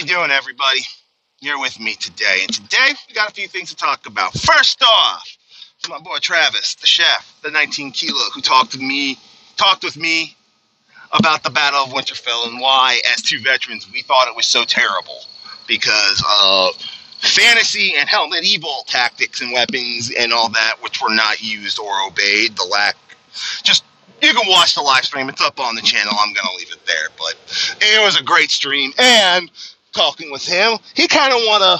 you doing, everybody? You're with me today, and today we got a few things to talk about. First off, it's my boy Travis, the chef, the 19 kilo, who talked with me about the Battle of Winterfell and why, as two veterans, we thought it was so terrible because of fantasy and hell, medieval tactics and weapons and all that, which were not used or obeyed. The lack, just you can watch the live stream. It's up on the channel. I'm gonna leave it there, but it was a great stream. And talking with him, he kind of wanna,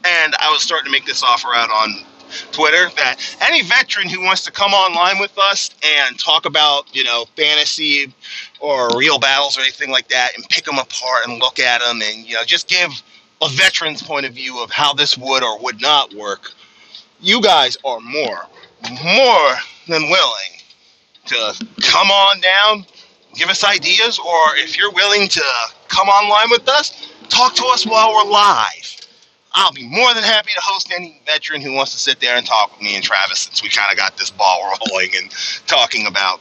and I was starting to make this offer out on Twitter that any veteran who wants to come online with us and talk about, fantasy or real battles or anything like that and pick them apart and look at them and, just give a veteran's point of view of how this would or would not work, you guys are more than willing to come on down, give us ideas, or if you're willing to come online with us, talk to us while we're live. I'll be more than happy to host any veteran who wants to sit there and talk with me and Travis, since we kind of got this ball rolling and talking about,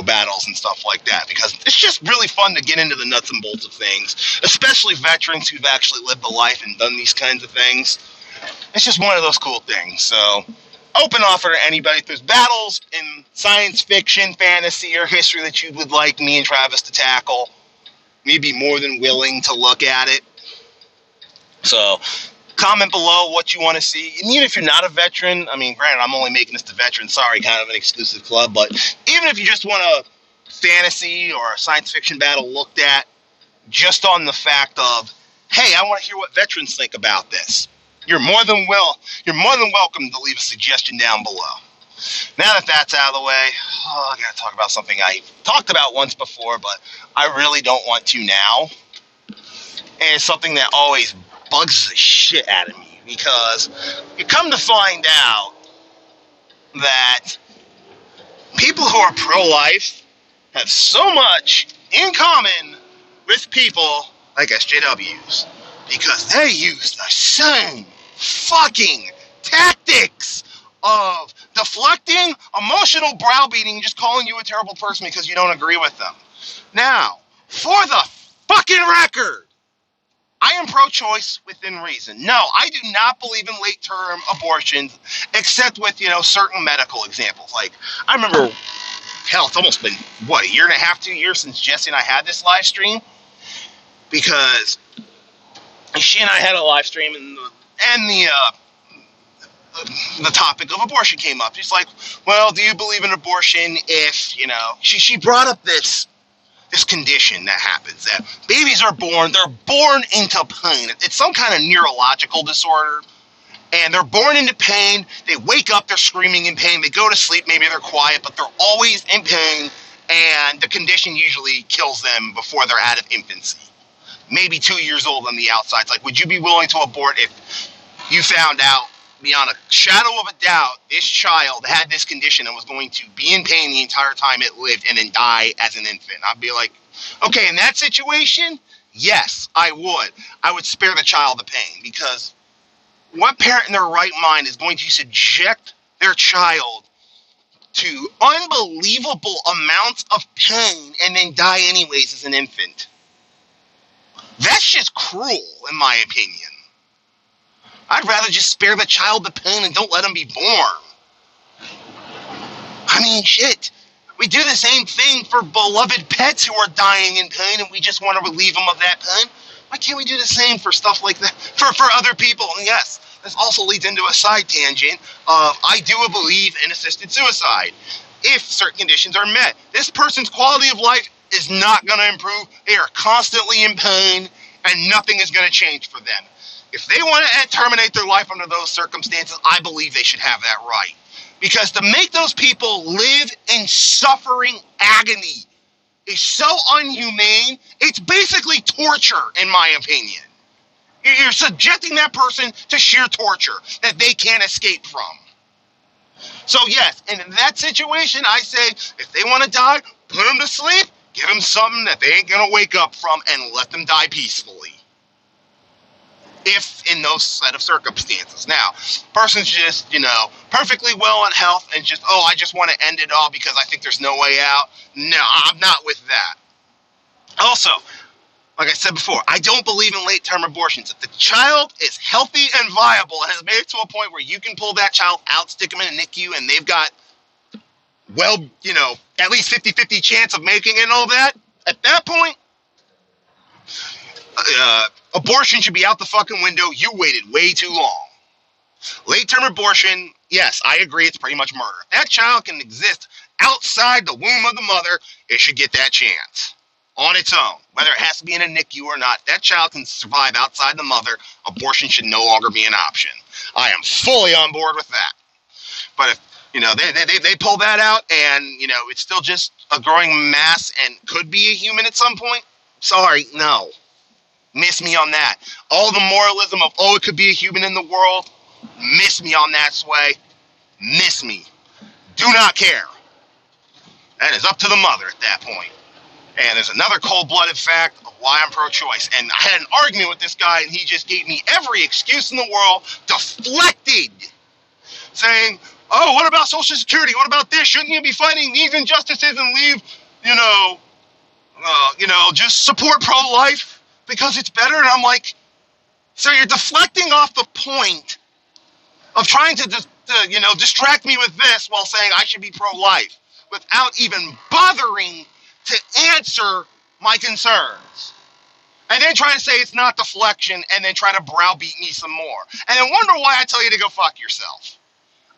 battles and stuff like that, because it's just really fun to get into the nuts and bolts of things, especially veterans who've actually lived the life and done these kinds of things. It's just one of those cool things. So, open offer to anybody. If there's battles in science fiction, fantasy, or history that you would like me and Travis to tackle, we'd be more than willing to look at it. So, comment below what you want to see. And even if you're not a veteran, granted, I'm only making this to veterans, sorry, kind of an exclusive club, but even if you just want a fantasy or a science fiction battle looked at, just on the fact of, hey, I want to hear what veterans think about this, you're more than welcome to leave a suggestion down below. Now that that's out of the way, I got to talk about something I talked about once before, but I really don't want to now. And it's something that always bugs the shit out of me, because you come to find out that people who are pro-life have so much in common with people like SJWs, because they use the same fucking tactics of deflecting, emotional browbeating, just calling you a terrible person because you don't agree with them. Now, for the fucking record, I am pro-choice within reason. No, I do not believe in late-term abortions, except with, certain medical examples. Like, I remember, hell, it's almost been, a year and a half, 2 years since Jesse and I had this live stream, because she and I had a live stream, and the topic of abortion came up. She's like, well, do you believe in abortion if, she brought up this condition that happens, that babies are born, they're born into pain. It's some kind of neurological disorder, and they're born into pain. They wake up, they're screaming in pain. They go to sleep, maybe they're quiet, but they're always in pain, and the condition usually kills them before they're out of infancy. Maybe 2 years old on the outside. It's like, would you be willing to abort if you found out beyond a shadow of a doubt this child had this condition and was going to be in pain the entire time it lived and then die as an infant? I'd be like, okay, in that situation, yes, I would. I would spare the child the pain, because what parent in their right mind is going to subject their child to unbelievable amounts of pain and then die anyways as an infant? That's just cruel, in my opinion. I'd rather just spare the child the pain and don't let him be born. Shit. We do the same thing for beloved pets who are dying in pain, and we just want to relieve them of that pain. Why can't we do the same for stuff like that, for other people? And yes, this also leads into a side tangent of, I do believe in assisted suicide if certain conditions are met. This person's quality of life is not going to improve. They are constantly in pain, and nothing is going to change for them. If they want to terminate their life under those circumstances, I believe they should have that right. Because to make those people live in suffering agony is so unhumane, it's basically torture, in my opinion. You're subjecting that person to sheer torture that they can't escape from. So yes, and in that situation, I say, if they want to die, put them to sleep, give them something that they ain't going to wake up from, and let them die peacefully. If in those set of circumstances. Now, person's just, perfectly well in health and just, I just want to end it all because I think there's no way out. No, I'm not with that. Also, Like I said before, I don't believe in late-term abortions. If the child is healthy and viable and has made it to a point where you can pull that child out, stick them in a NICU, and they've got, well, at least 50-50 chance of making it and all that, at that point, abortion should be out the fucking window. You waited way too long. Late-term abortion, yes, I agree, it's pretty much murder. If that child can exist outside the womb of the mother, it should get that chance on its own. Whether it has to be in a NICU or not, that child can survive outside the mother. Abortion should no longer be an option. I am fully on board with that. But if they pull that out and it's still just a growing mass and could be a human at some point, sorry, no. Miss me on that. All the moralism of, it could be a human in the world, miss me on that sway. Miss me. Do not care. That is up to the mother at that point. And there's another cold-blooded fact of why I'm pro-choice. And I had an argument with this guy, and he just gave me every excuse in the world, deflected, saying, what about Social Security? What about this? Shouldn't you be fighting these injustices and leave, just support pro-life because it's better? And I'm like, so you're deflecting off the point of trying to distract me with this while saying I should be pro-life without even bothering to answer my concerns. And then try to say it's not deflection and then try to browbeat me some more. And then wonder why I tell you to go fuck yourself.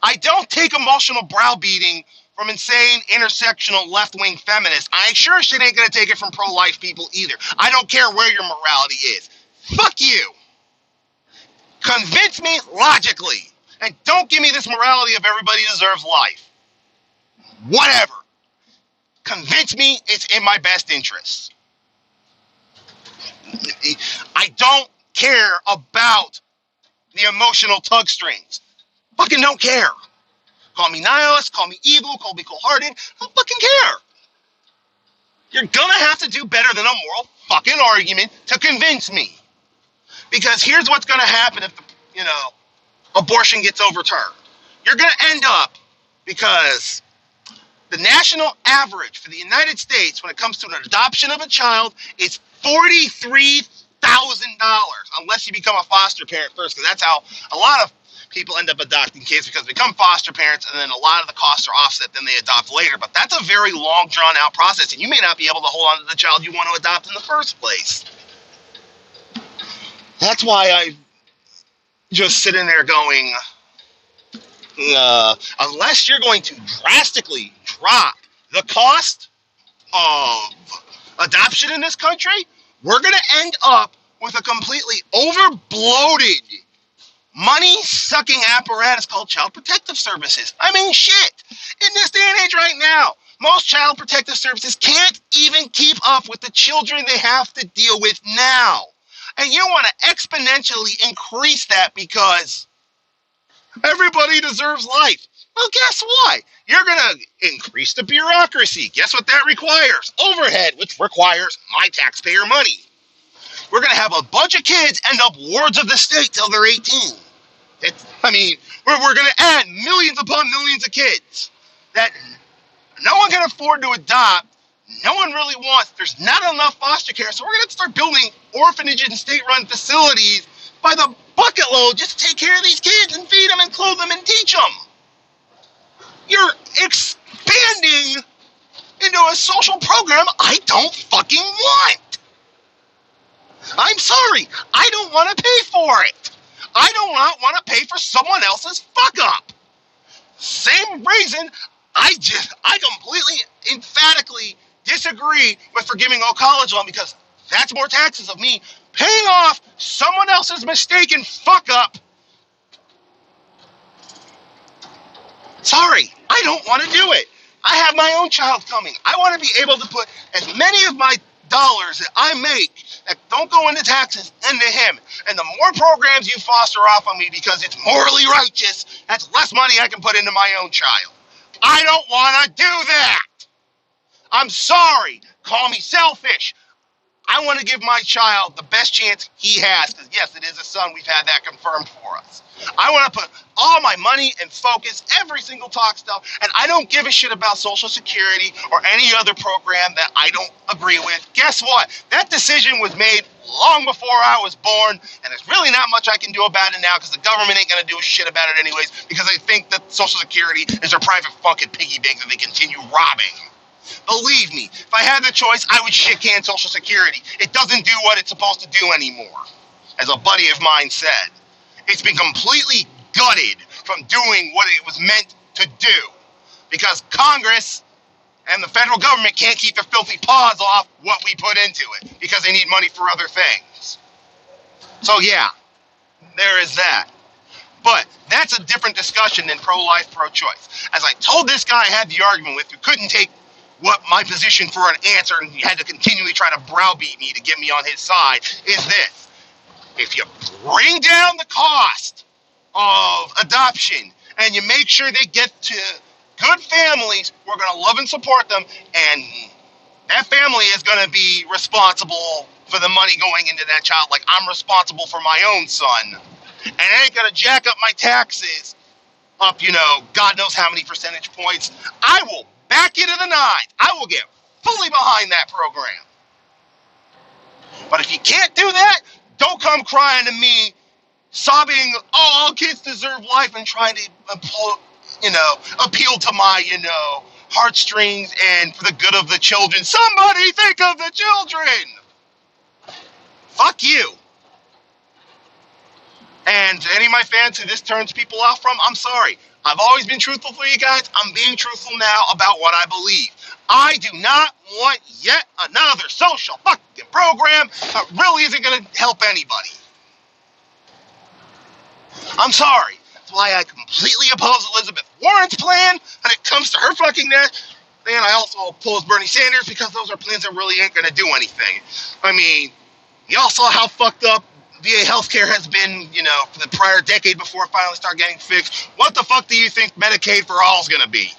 I don't take emotional browbeating from insane intersectional left-wing feminists. I sure shit ain't gonna take it from pro-life people either. I don't care where your morality is. Fuck you. Convince me logically. And don't give me this morality of everybody deserves life. Whatever. Convince me it's in my best interests. I don't care about the emotional tug strings. Fucking don't care. Call me nihilist, call me evil, call me cold-hearted. I don't fucking care. You're gonna have to do better than a moral fucking argument to convince me. Because here's what's gonna happen if abortion gets overturned. You're gonna end up, because the national average for the United States when it comes to an adoption of a child is $43,000, unless you become a foster parent first, because that's how a lot of people end up adopting kids, because they become foster parents and then a lot of the costs are offset, then they adopt later. But that's a very long, drawn-out process, and you may not be able to hold on to the child you want to adopt in the first place. That's why I just sitting there going, unless you're going to drastically drop the cost of adoption in this country, we're going to end up with a completely overbloated, money-sucking apparatus called Child Protective Services. I mean, shit. In this day and age right now, most Child Protective Services can't even keep up with the children they have to deal with now. And you want to exponentially increase that because everybody deserves life. Well, guess what? You're going to increase the bureaucracy. Guess what that requires? Overhead, which requires my taxpayer money. We're going to have a bunch of kids end up wards of the state till they're 18. We're going to add millions upon millions of kids that no one can afford to adopt. No one really wants. There's not enough foster care, so we're going to start building orphanages and state-run facilities by the bucket load just to take care of these kids and feed them and clothe them and teach them. You're expanding into a social program I don't fucking want. I'm sorry. I don't want to pay for it. I don't want to pay for someone else's fuck-up. Same reason I completely, emphatically disagree with forgiving all college loan, because that's more taxes of me paying off someone else's mistaken fuck-up. Sorry, I don't want to do it. I have my own child coming. I want to be able to put as many of my dollars that I make that don't go into taxes into him. And the more programs you foster off of me because it's morally righteous, that's less money I can put into my own child. I don't want to do that. I'm sorry. Call me selfish. I want to give my child the best chance he has, because yes, it is a son. We've had that confirmed for us. I want to put all my money and focus, every single talk stuff, and I don't give a shit about Social Security or any other program that I don't agree with. Guess what? That decision was made long before I was born, and there's really not much I can do about it now, because the government ain't going to do a shit about it anyways, because they think that Social Security is their private fucking piggy bank that they continue robbing. Believe me, if I had the choice, I would shit can Social Security. It doesn't do what it's supposed to do anymore. As a buddy of mine said, it's been completely gutted from doing what it was meant to do. Because Congress and the federal government can't keep their filthy paws off what we put into it, because they need money for other things. So yeah, there is that. But that's a different discussion than pro-life, pro-choice. As I told this guy I had the argument with, who couldn't take what my position for an answer, and he had to continually try to browbeat me to get me on his side, is this. If you bring down the cost of adoption and you make sure they get to good families who are going to love and support them, and that family is going to be responsible for the money going into that child like I'm responsible for my own son, and it ain't going to jack up my taxes up, God knows how many percentage points, I will back you to the nines. I will get fully behind that program. But if you can't do that, don't come crying to me, sobbing, oh, all kids deserve life, and trying to, appeal to my, heartstrings and for the good of the children. Somebody think of the children! Fuck you. And to any of my fans who this turns people off from, I'm sorry. I've always been truthful for you guys. I'm being truthful now about what I believe. I do not want yet another social fucking program that really isn't going to help anybody. I'm sorry. That's why I completely oppose Elizabeth Warren's plan when it comes to her fucking net. And I also oppose Bernie Sanders, because those are plans that really ain't going to do anything. I mean, y'all saw how fucked up VA healthcare has been, for the prior decade before it finally started getting fixed. What the fuck do you think Medicaid for all is going to be?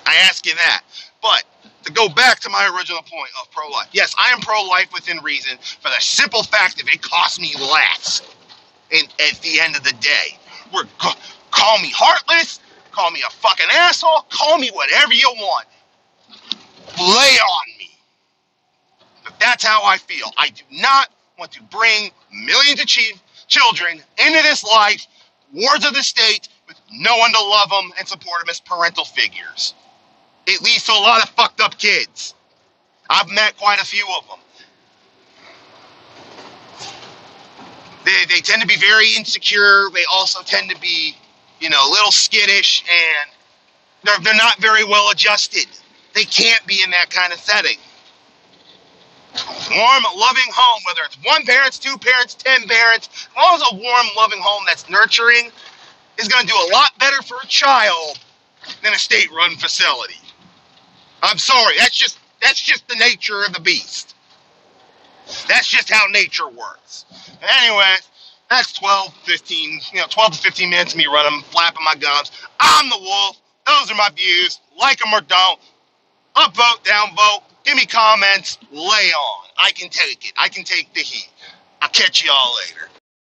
I ask you that. But to go back to my original point of pro-life, yes, I am pro-life within reason, for the simple fact that it costs me less at the end of the day. Call me heartless, call me a fucking asshole, call me whatever you want. Lay on me. But that's how I feel. I do not want to bring millions of children into this life, wards of the state, with no one to love them and support them as parental figures. It leads to a lot of fucked up kids. I've met quite a few of them. They tend to be very insecure. They also tend to be, a little skittish, and they're not very well adjusted. They can't be in that kind of setting. Warm, loving home, whether it's one parent, two parents, 10 parents, as long as a warm, loving home that's nurturing is going to do a lot better for a child than a state-run facility. I'm sorry, that's just the nature of the beast. That's just how nature works. Anyway, that's 12 to 15 minutes of me running, flapping my gums. I'm the wolf. Those are my views. Like them or don't. Upvote, downvote. Give me comments. Lay on. I can take it. I can take the heat. I'll catch you all later.